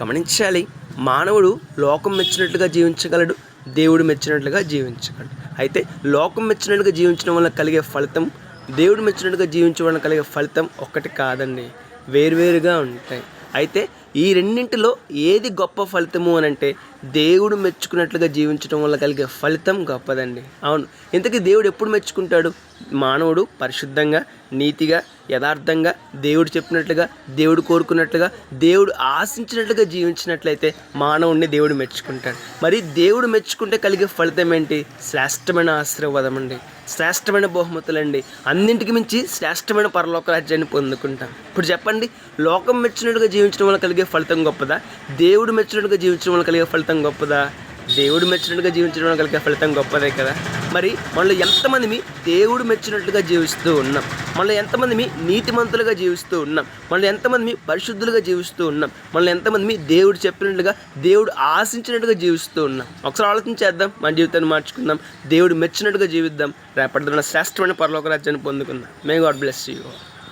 గమనించాలి. మానవుడు లోకం మెచ్చినట్లుగా జీవించగలడు, దేవుడు మెచ్చినట్లుగా జీవించగలడు. అయితే లోకం మెచ్చినట్లుగా జీవించడం వల్ల కలిగే ఫలితం, దేవుడు మెచ్చినట్టుగా జీవించడం వల్ల కలిగే ఫలితం ఒక్కటి కాదండి, వేరువేరుగా ఉంటాయి. అయితే ఈ రెండింటిలో ఏది గొప్ప ఫలితము అని అంటే దేవుడు మెచ్చుకున్నట్లుగా జీవించడం వల్ల కలిగే ఫలితం గొప్పదండి. అవును, ఇంతకీ దేవుడు ఎప్పుడు మెచ్చుకుంటాడు? మానవుడు పరిశుద్ధంగా, నీతిగా, యథార్థంగా, దేవుడు చెప్పినట్లుగా, దేవుడు కోరుకున్నట్లుగా, దేవుడు ఆశించినట్లుగా జీవించినట్లయితే మానవుడిని దేవుడు మెచ్చుకుంటాడు. మరి దేవుడు మెచ్చుకుంటే కలిగే ఫలితం ఏంటి? శ్రేష్టమైన ఆశీర్వాదం అండి, శ్రేష్టమైన బహుమతులండి, అన్నింటికి మించి శ్రేష్టమైన పరలోక రాజ్యాన్ని పొందుకుంటాం. ఇప్పుడు చెప్పండి, లోకం మెచ్చినట్టుగా జీవించడం వల్ల కలిగే ఫలితం గొప్పదా? దేవుడు మెచ్చినట్టుగా జీవించడం వల్ల కలిగే ఫలితం గొప్పదా? దేవుడు మెచ్చినట్టుగా జీవించడం వల్ల కలిగే ఫలితం గొప్పదే కదా. మరి మనలో ఎంతమంది దేవుడు మెచ్చినట్లుగా జీవిస్తూ ఉన్నాం? మనలో ఎంతమంది నీతిమంతులుగా జీవిస్తూ ఉన్నాం? మనలో ఎంతమంది పరిశుద్ధులుగా జీవిస్తూ ఉన్నాం? మనలో ఎంతమంది దేవుడు చెప్పినట్లుగా, దేవుడు ఆశించినట్టుగా జీవిస్తూ ఉన్నాం? ఒకసారి ఆలోచించేద్దాం, మన జీవితాన్ని మార్చుకుందాం, దేవుడు మెచ్చినట్టుగా జీవిద్దాం, రేపటి శ్రేష్టమైన పరలోక రాజ్యాన్ని పొందుకుందాం. May God bless you.